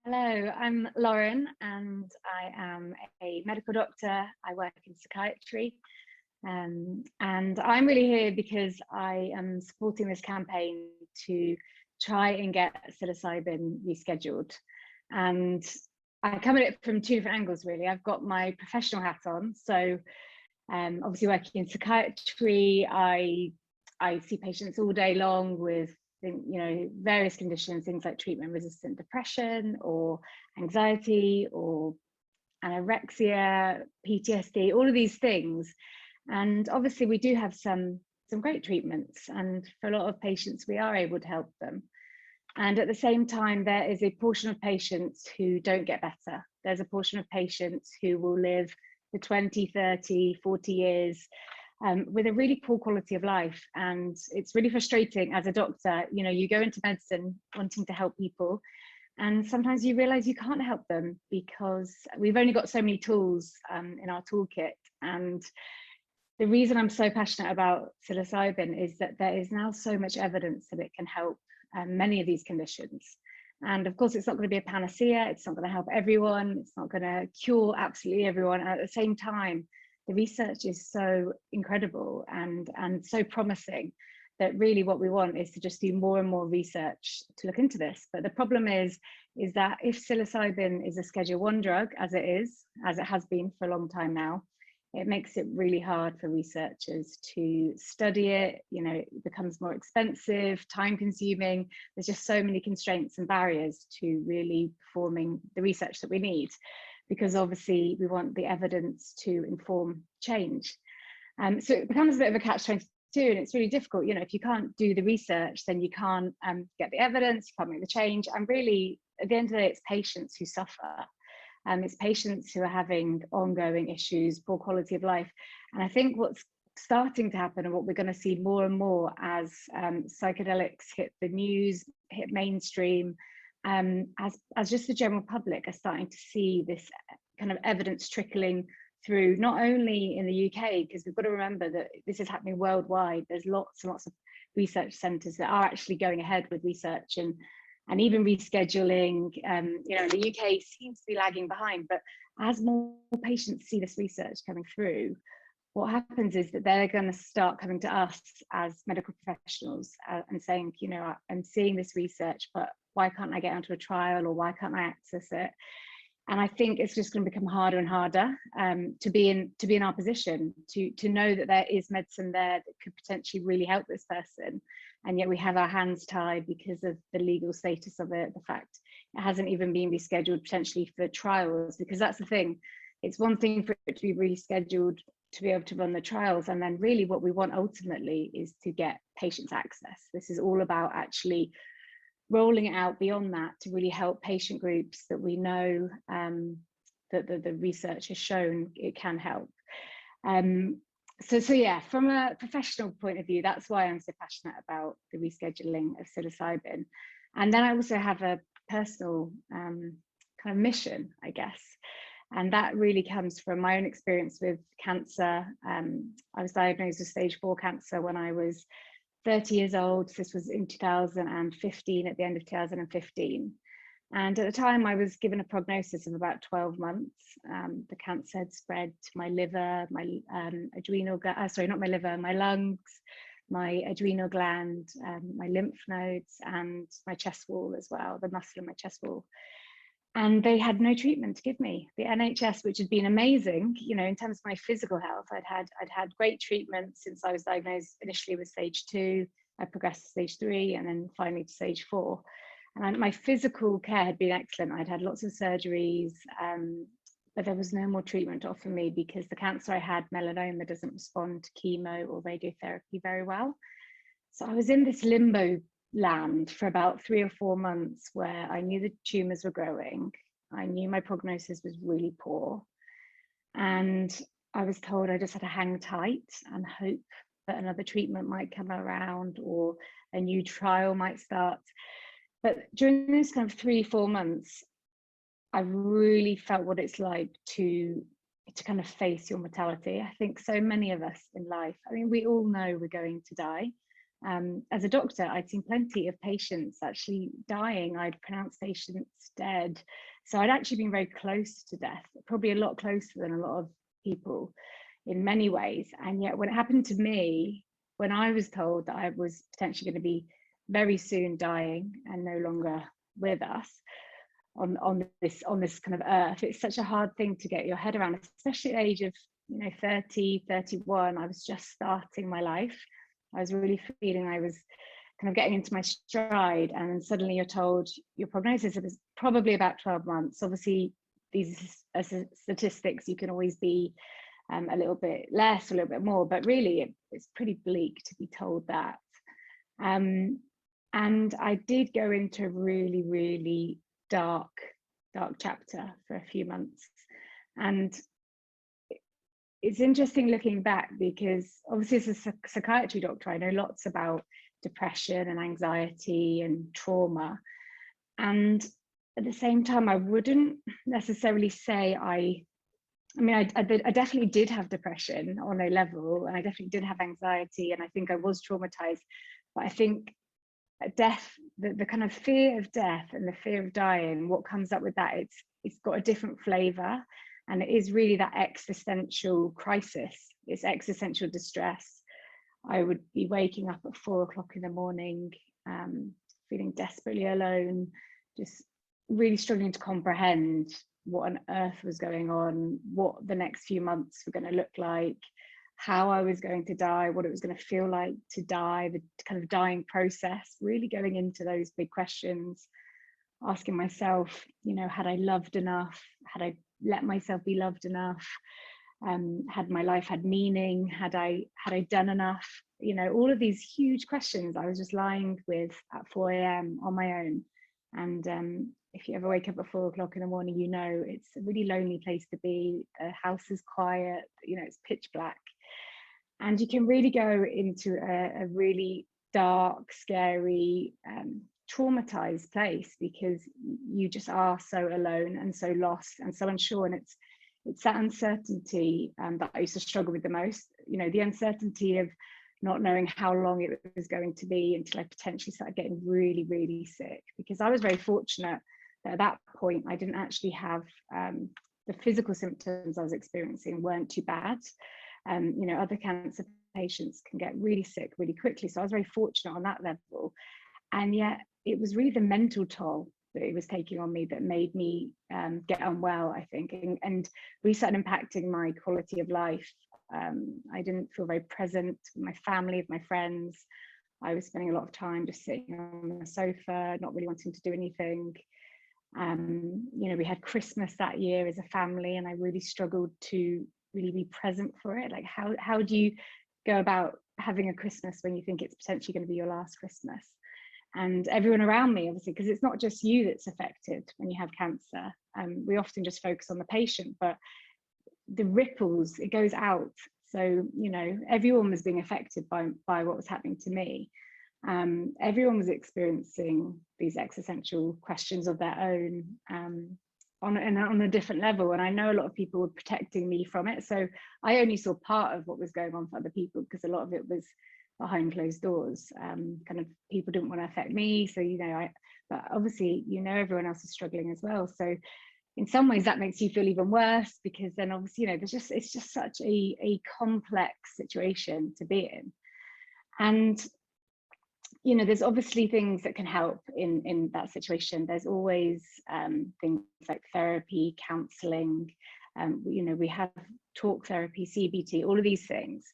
Hello, I'm Lauren and I am a medical doctor. I work in psychiatry, and I'm really here because I am supporting this campaign to try and get psilocybin rescheduled. And I come at it from two different angles, really. I've got my professional hat on. So obviously working in psychiatry, I see patients all day long with various conditions, things like treatment-resistant depression or anxiety or anorexia, PTSD, all of these things. And obviously we do have some great treatments, and for a lot of patients we are able to help them. And at the same time, there is a portion of patients who don't get better. There's a portion of patients who will live for 20, 30, 40 years with a really poor quality of life. And it's really frustrating as a doctor. You go into medicine wanting to help people, and sometimes you realize you can't help them because we've only got so many tools in our toolkit. And the reason I'm so passionate about psilocybin is that there is now so much evidence that it can help many of these conditions. And of course, it's not going to be a panacea. It's not going to help everyone. It's not going to cure absolutely everyone. And at the same time, the research is so incredible and so promising that really what we want is to just do more and more research to look into this. But the problem is that if psilocybin is a Schedule 1 drug, as it has been for a long time now, it makes it really hard for researchers to study it. It becomes more expensive, time consuming. There's just so many constraints and barriers to really performing the research that we need, because obviously we want the evidence to inform change. So it becomes a bit of a catch-22, and it's really difficult. If you can't do the research, then you can't get the evidence, you can't make the change. And really, at the end of the day, it's patients who suffer. It's patients who are having ongoing issues, poor quality of life. And I think what's starting to happen, and what we're going to see more and more as psychedelics hit the news, hit mainstream, as just the general public are starting to see this kind of evidence trickling through, not only in the UK, because we've got to remember that this is happening worldwide. There's lots and lots of research centres that are actually going ahead with research and even rescheduling. The UK seems to be lagging behind, but as more patients see this research coming through, what happens is that they're going to start coming to us as medical professionals and saying, I'm seeing this research, but why can't I get onto a trial, or why can't I access it? And I think it's just going to become harder and harder to be in our position, to know that there is medicine there that could potentially really help this person. And yet we have our hands tied because of the legal status of it, the fact it hasn't even been rescheduled potentially for trials, because that's the thing. It's one thing for it to be rescheduled to be able to run the trials, and then really what we want ultimately is to get patients access. This is all about actually rolling it out beyond that to really help patient groups that we know that the research has shown it can help. So yeah, from a professional point of view, that's why I'm so passionate about the rescheduling of psilocybin. And then I also have a personal kind of mission, I guess. And that really comes from my own experience with cancer. I was diagnosed with stage 4 cancer when I was 30 years old. This was in 2015, at the end of 2015. And at the time I was given a prognosis of about 12 months. The cancer had spread to my liver, my adrenal, sorry, not my liver, my lungs, my adrenal gland, my lymph nodes, and my chest wall as well, the muscle in my chest wall. And they had no treatment to give me. The NHS, which had been amazing, in terms of my physical health, I'd had great treatment since I was diagnosed initially with stage 2. I progressed to stage 3 and then finally to stage 4. And my physical care had been excellent. I'd had lots of surgeries, but there was no more treatment to offer me because the cancer I had, melanoma, doesn't respond to chemo or radiotherapy very well. So I was in this limbo land for about 3 or 4 months where I knew the tumours were growing. I knew my prognosis was really poor. And I was told I just had to hang tight and hope that another treatment might come around or a new trial might start. But during those kind of 3-4 months, I really felt what it's like to kind of face your mortality. I think so many of us in life, I mean, we all know we're going to die. As a doctor, I'd seen plenty of patients actually dying. I'd pronounced patients dead. So I'd actually been very close to death, probably a lot closer than a lot of people in many ways. And yet when it happened to me, when I was told that I was potentially going to be very soon dying and no longer with us on this kind of earth, it's such a hard thing to get your head around, especially at the age of 30, 31. I was just starting my life. I was really feeling I was kind of getting into my stride, and suddenly you're told your prognosis is probably about 12 months. Obviously, these are statistics. You can always be a little bit less, a little bit more, but really it's pretty bleak to be told that. And I did go into a really, really dark chapter for a few months. And it's interesting looking back, because obviously as a psychiatry doctor, I know lots about depression and anxiety and trauma. And at the same time, I wouldn't necessarily say I definitely did have depression on a level, and I definitely did have anxiety, and I think I was traumatized. But I think death, the kind of fear of death and the fear of dying, what comes up with that, it's got a different flavor. And it is really that existential crisis, it's existential distress. I would be waking up at 4 o'clock in the morning, feeling desperately alone, just really struggling to comprehend what on earth was going on, what the next few months were going to look like, how I was going to die, what it was going to feel like to die, the kind of dying process, really going into those big questions, asking myself, had I loved enough? Had I let myself be loved enough? Had my life had meaning? Had I done enough? All of these huge questions I was just lying with at 4 a.m. on my own. And if you ever wake up at 4 o'clock in the morning, it's a really lonely place to be. The house is quiet, it's pitch black. And you can really go into a really dark, scary, traumatized place, because you just are so alone and so lost and so unsure. And it's that uncertainty that I used to struggle with the most, the uncertainty of not knowing how long it was going to be until I potentially started getting really, really sick. Because I was very fortunate that at that point I didn't actually have the physical symptoms I was experiencing weren't too bad. Other cancer patients can get really sick really quickly, so I was very fortunate on that level. And yet it was really the mental toll that it was taking on me that made me get unwell, I think, and really started impacting my quality of life. I didn't feel very present with my family, with my friends. I was spending a lot of time just sitting on the sofa, not really wanting to do anything. We had Christmas that year as a family, and I really struggled to really be present for it. Like, how do you go about having a Christmas when you think it's potentially going to be your last Christmas? And everyone around me, obviously, because it's not just you that's affected when you have cancer. We often just focus on the patient, but the ripples, it goes out. So, everyone was being affected by what was happening to me. Everyone was experiencing these existential questions of their own, on a different level. And I know a lot of people were protecting me from it. So I only saw part of what was going on for other people, because a lot of it was behind closed doors. Kind of people didn't want to affect me. So, but obviously, everyone else is struggling as well. So in some ways that makes you feel even worse, because then obviously, it's just such a complex situation to be in. And there's obviously things that can help in that situation. There's always things like therapy, counseling. We have talk therapy, CBT, all of these things,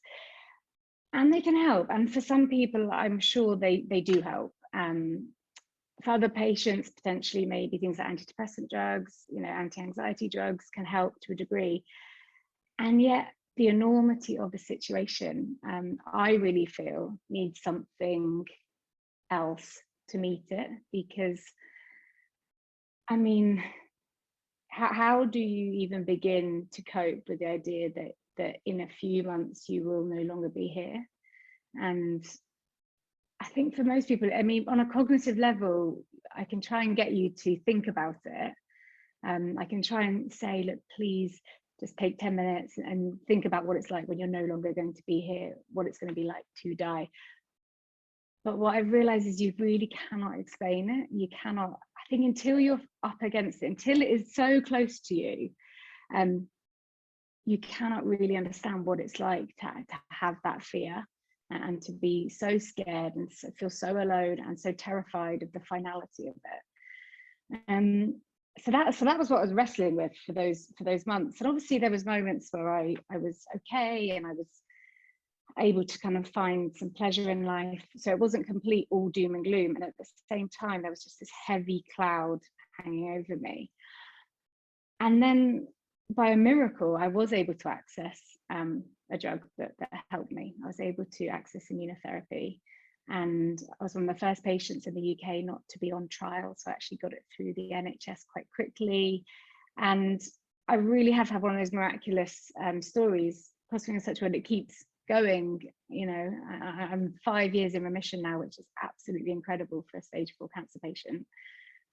and they can help. And for some people, I'm sure they do help. For other patients, potentially maybe things like antidepressant drugs, anti-anxiety drugs can help to a degree. And yet the enormity of the situation, I really feel needs something else to meet it. Because how do you even begin to cope with the idea that in a few months you will no longer be here? And I think for most people, on a cognitive level, I can try and get you to think about it. I can try and say, look, please just take 10 minutes and think about what it's like when you're no longer going to be here, what it's going to be like to die. But what I realized is you really cannot explain it. You cannot, I think, until you're up against it, until it is so close to you, you cannot really understand what it's like to have that fear and to be so scared and feel so alone and so terrified of the finality of it. So that was what I was wrestling with for those months. And obviously there was moments where I was okay and I was able to kind of find some pleasure in life. So it wasn't complete all doom and gloom. And at the same time, there was just this heavy cloud hanging over me. And then by a miracle, I was able to access a drug that helped me. I was able to access immunotherapy. And I was one of the first patients in the UK not to be on trial. So I actually got it through the NHS quite quickly. And I really have had one of those miraculous stories, possibly in such a way that it keeps going. You know, I'm 5 years in remission now, which is absolutely incredible for a stage 4 cancer patient.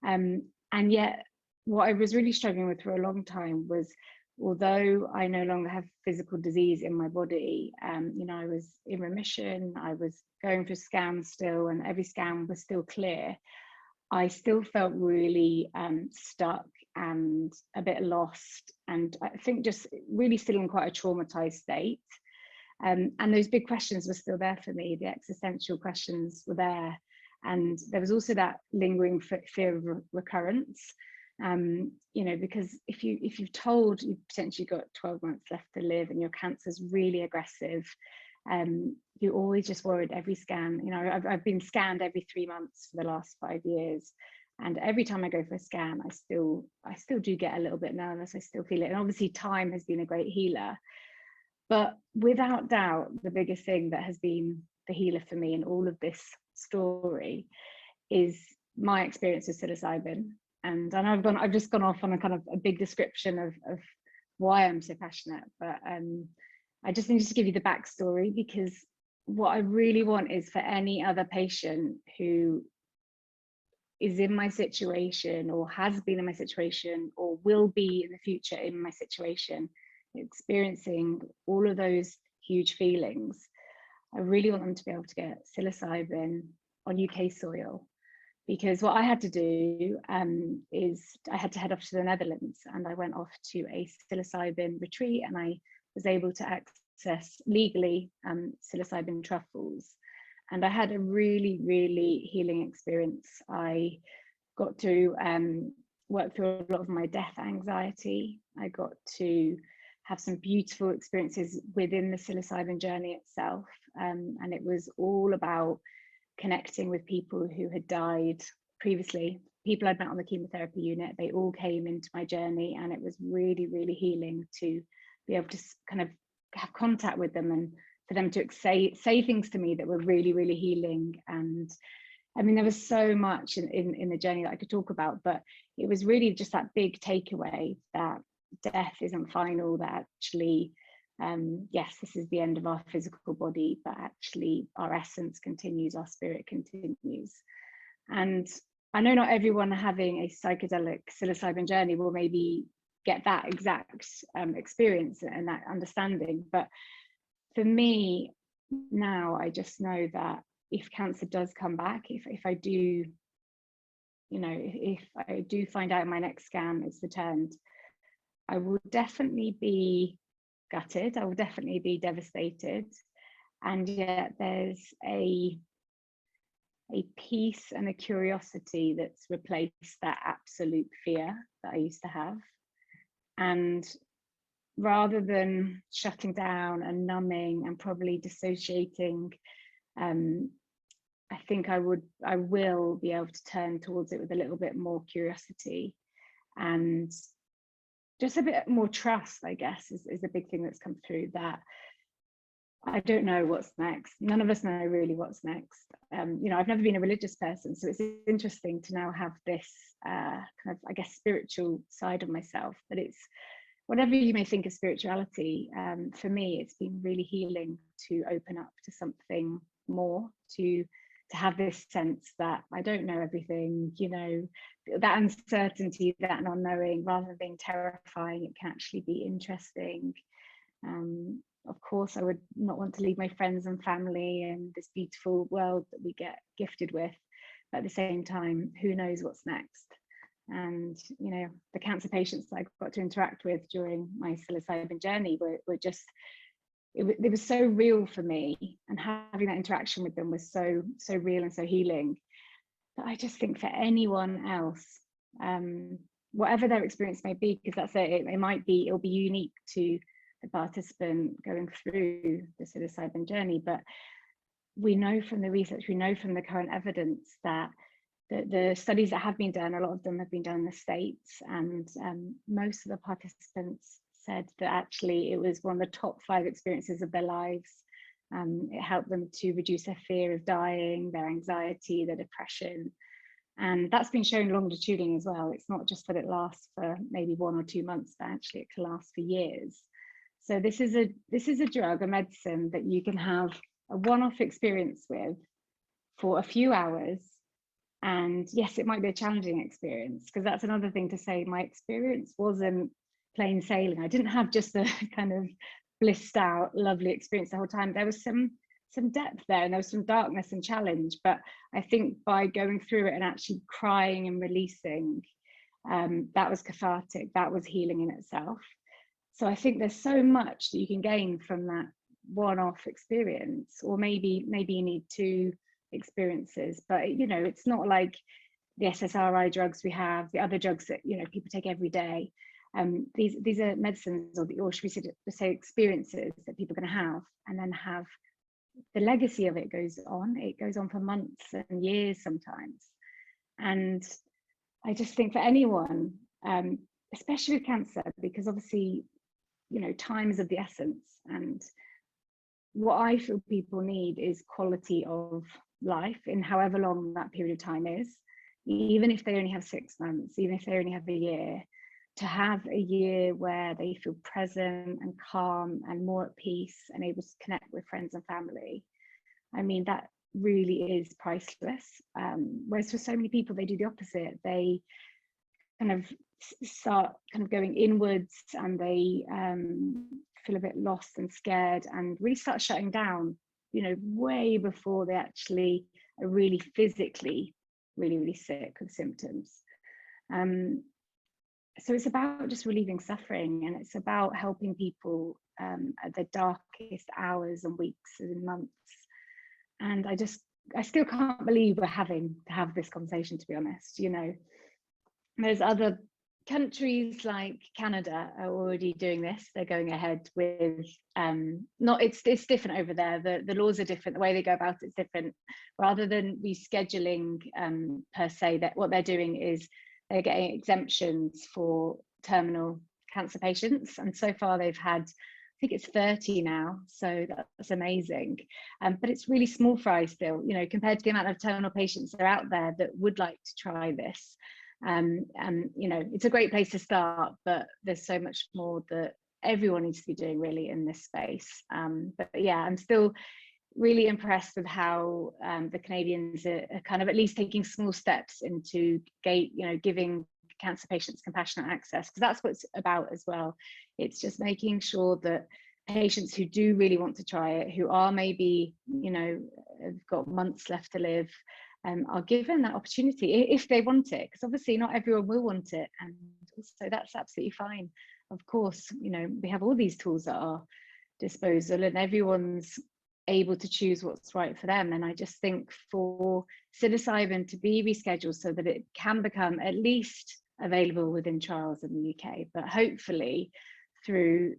And yet what I was really struggling with for a long time was, although I no longer have physical disease in my body, you know, I was in remission, I was going for scans still, and every scan was still clear. I still felt really stuck and a bit lost, and I think just really still in quite a traumatized state. And those big questions were still there for me. The existential questions were there. And there was also that lingering fear of recurrence. You know, because if you've told you've potentially got 12 months left to live and your cancer's really aggressive, you're always just worried every scan. You know, I've been scanned every 3 months for the last 5 years, and every time I go for a scan, I still do get a little bit nervous. I still feel it, and obviously time has been a great healer. But without doubt, the biggest thing that has been the healer for me in all of this story is my experience with psilocybin. And I've just gone off on a kind of a big description of why I'm so passionate, but I just needed to give you the backstory, because what I really want is for any other patient who is in my situation or has been in my situation or will be in the future in my situation, experiencing all of those huge feelings, I really want them to be able to get psilocybin on UK soil. Because what I had to do is I had to head off to the Netherlands, and I went off to a psilocybin retreat, and I was able to access legally psilocybin truffles. And I had a really, really healing experience. I got to work through a lot of my death anxiety. I got to have some beautiful experiences within the psilocybin journey itself. And it was all about connecting with people who had died previously, people I'd met on the chemotherapy unit. They all came into my journey, and it was really, really healing to be able to kind of have contact with them, and for them to say things to me that were really, really healing. And I mean, there was so much in the journey that I could talk about, but it was really just that big takeaway that death isn't final, that actually yes, this is the end of our physical body, but actually our essence continues, our spirit continues. And I know not everyone having a psychedelic psilocybin journey will maybe get that exact experience and that understanding, but for me now, I just know that if cancer does come back, if I do, you know, if I do find out my next scan is returned, I will definitely be gutted, I will definitely be devastated, and yet there's a peace and a curiosity that's replaced that absolute fear that I used to have. And rather than shutting down and numbing and probably dissociating, I think I will be able to turn towards it with a little bit more curiosity and just a bit more trust, I guess, is a big thing that's come through, that I don't know what's next. None of us know really what's next. You know, I've never been a religious person, so it's interesting to now have this kind of, I guess, spiritual side of myself. But it's, whatever you may think of spirituality, for me, it's been really healing to open up to something more, to have this sense that I don't know everything, you know, that uncertainty, that not knowing, rather than being terrifying, it can actually be interesting. Of course, I would not want to leave my friends and family and this beautiful world that we get gifted with. But at the same time, who knows what's next? And, you know, the cancer patients that I got to interact with during my psilocybin journey were just, it was so real for me. And having that interaction with them was so real and so healing. But I just think for anyone else, whatever their experience may be, because that's it, it'll be unique to the participant going through the psilocybin journey. But we know from the research, we know from the current evidence that the studies that have been done, a lot of them have been done in the States, and most of the participants said that actually it was one of the top 5 experiences of their lives. It helped them to reduce their fear of dying, their anxiety, their depression. And that's been shown longitudinally as well. It's not just that it lasts for maybe 1 or 2 months, but actually it can last for years. So this is a drug, a medicine that you can have a one-off experience with for a few hours. And yes, it might be a challenging experience, because that's another thing to say. My experience wasn't plain sailing. I didn't have just a kind of blissed out, lovely experience the whole time. There was some depth there, and there was some darkness and challenge. But I think by going through it and actually crying and releasing, that was cathartic. That was healing in itself. So I think there's so much that you can gain from that one-off experience, or maybe you need 2 experiences. But you know, it's not like the SSRI drugs we have, the other drugs that, you know, people take every day. These are medicines, or should we say experiences that people are going to have, and then have the legacy of it goes on. It goes on for months and years sometimes. And I just think for anyone, especially with cancer, because obviously, you know, time is of the essence, and what I feel people need is quality of life in however long that period of time is, even if they only have 6 months, even if they only have a year, to have a year where they feel present and calm and more at peace and able to connect with friends and family. I mean, that really is priceless. Whereas for so many people, they do the opposite. They kind of start kind of going inwards, and they feel a bit lost and scared, and really start shutting down, you know, way before they actually are really physically really sick with symptoms. So it's about just relieving suffering, and it's about helping people at their darkest hours and weeks and months. And I still can't believe we're having to have this conversation, to be honest. You know, there's other countries like Canada are already doing this. They're going ahead with it's different over there. The laws are different, the way they go about it's different. Rather than rescheduling per se, that what they're doing is they're getting exemptions for terminal cancer patients, and so far they've had, I think it's 30 now, so that's amazing. But it's really small fry still, you know, compared to the amount of terminal patients that are out there that would like to try this. And you know, it's a great place to start, but there's so much more that everyone needs to be doing really in this space. But yeah, I'm still really impressed with how the Canadians are kind of at least taking small steps into giving cancer patients compassionate access, because that's what it's about as well. It's just making sure that patients who do really want to try it, who are maybe, you know, have got months left to live, are given that opportunity if they want it, because obviously not everyone will want it, and also that's absolutely fine. Of course, you know, we have all these tools at our disposal, and everyone's able to choose what's right for them. And I just think for psilocybin to be rescheduled so that it can become at least available within trials in the UK, but hopefully through,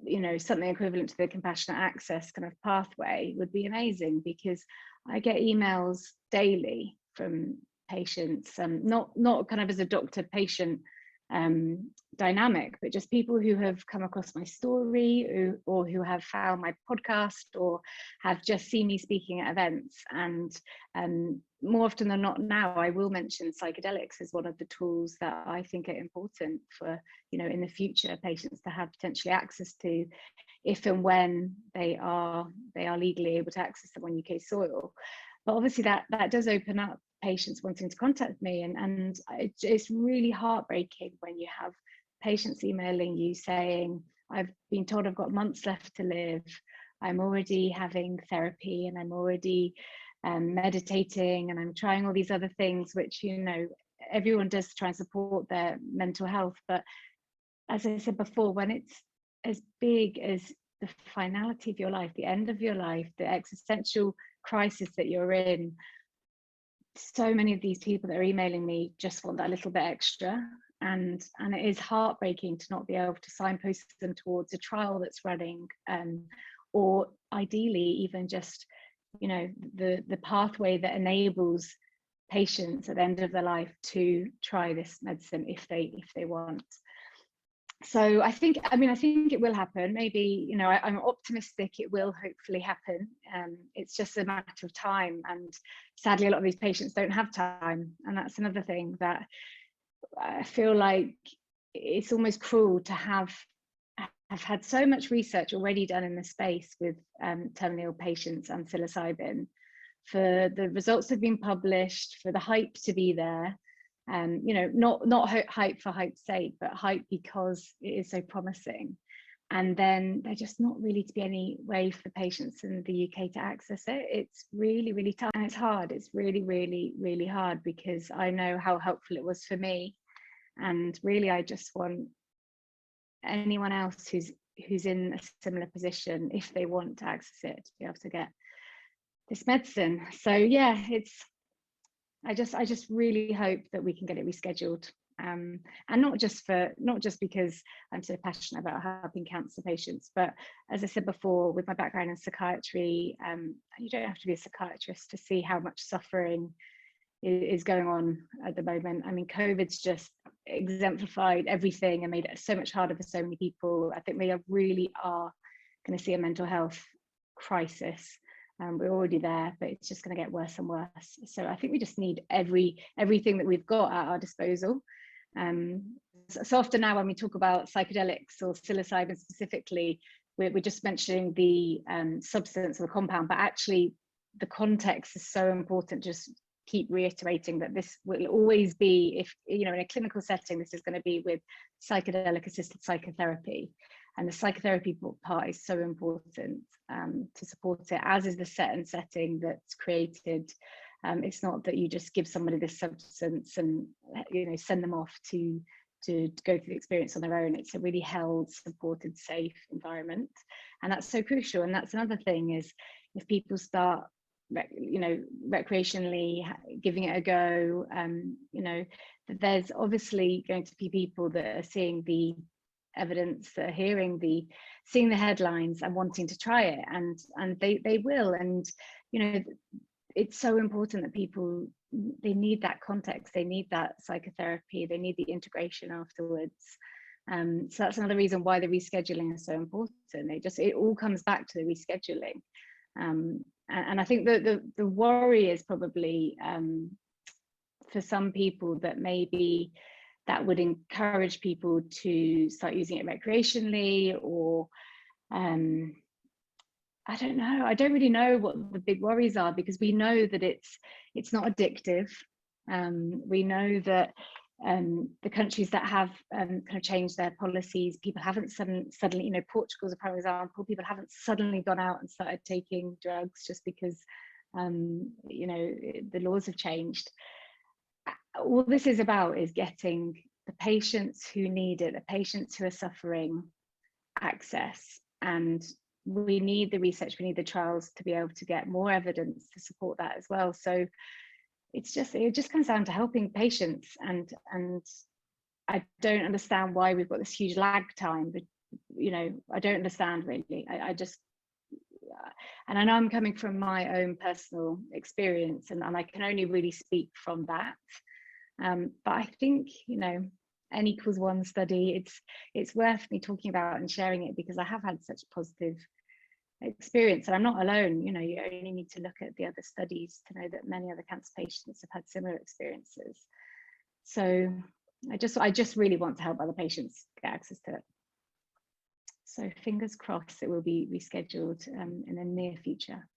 you know, something equivalent to the compassionate access kind of pathway would be amazing, because I get emails daily from patients, not kind of as a doctor-patient dynamic, but just people who have come across my story, or who have found my podcast, or have just seen me speaking at events. And more often than not now, I will mention psychedelics as one of the tools that I think are important for, you know, in the future patients to have potentially access to, if and when they are legally able to access them on UK soil. But obviously that does open up patients wanting to contact me, and it's really heartbreaking when you have patients emailing you saying, I've been told I've got months left to live. I'm already having therapy, and I'm already meditating, and I'm trying all these other things, which, you know, everyone does to try and support their mental health. But as I said before, when it's as big as the finality of your life, the end of your life, the existential crisis that you're in, so many of these people that are emailing me just want that little bit extra. And it is heartbreaking to not be able to signpost them towards a trial that's running, or ideally even just, you know, the pathway that enables patients at the end of their life to try this medicine if they want. So I think it will happen. Maybe, you know, I'm optimistic it will hopefully happen. It's just a matter of time, and sadly a lot of these patients don't have time, and that's another thing that I feel like it's almost cruel to have had so much research already done in the space with terminally ill patients and psilocybin, for the results that have been published, for the hype to be there. You know, not hype for hype's sake, but hype because it is so promising. And then there just not really to be any way for patients in the UK to access it. It's really, really tough, and it's hard. It's really, really, really hard, because I know how helpful it was for me. And really, I just want anyone else who's in a similar position, if they want to access it, to be able to get this medicine. So yeah, I just really hope that we can get it rescheduled, and not just because I'm so passionate about helping cancer patients, but as I said before, with my background in psychiatry, you don't have to be a psychiatrist to see how much suffering is going on at the moment. I mean, COVID's just exemplified everything and made it so much harder for so many people. I think we really are going to see a mental health crisis. We're already there, but it's just going to get worse and worse. So I think we just need everything that we've got at our disposal. So often now when we talk about psychedelics or psilocybin specifically, we're just mentioning the substance or the compound, but actually the context is so important. Just keep reiterating that this will always be, if you know, in a clinical setting, this is going to be with psychedelic-assisted psychotherapy. And the psychotherapy part is so important to support it, as is the set and setting that's created. It's not that you just give somebody this substance and, you know, send them off to go through the experience on their own. It's a really held, supported, safe environment, and that's so crucial. And that's another thing, is if people start, you know, recreationally giving it a go, you know, there's obviously going to be people that are seeing the evidence, that are seeing the headlines and wanting to try it, and they will. And you know, it's so important that people, they need that context, they need that psychotherapy, they need the integration afterwards. So that's another reason why the rescheduling is so important. It all comes back to the rescheduling. And I think that the worry is probably for some people that maybe that would encourage people to start using it recreationally, or I don't know. I don't really know what the big worries are, because we know that it's not addictive. We know that the countries that have kind of changed their policies, people haven't suddenly, you know, Portugal's a prime example, people haven't suddenly gone out and started taking drugs just because, you know, the laws have changed. All this is about is getting the patients who need it, the patients who are suffering, access. And we need the research, we need the trials to be able to get more evidence to support that as well. So it just comes down to helping patients, and I don't understand why we've got this huge lag time. But you know, I don't understand really. I just, and I know I'm coming from my own personal experience, and I can only really speak from that. But I think, you know, N=1 study, it's worth me talking about and sharing it, because I have had such a positive experience, and I'm not alone. You know, you only need to look at the other studies to know that many other cancer patients have had similar experiences. So I just really want to help other patients get access to it. So fingers crossed it will be rescheduled in the near future.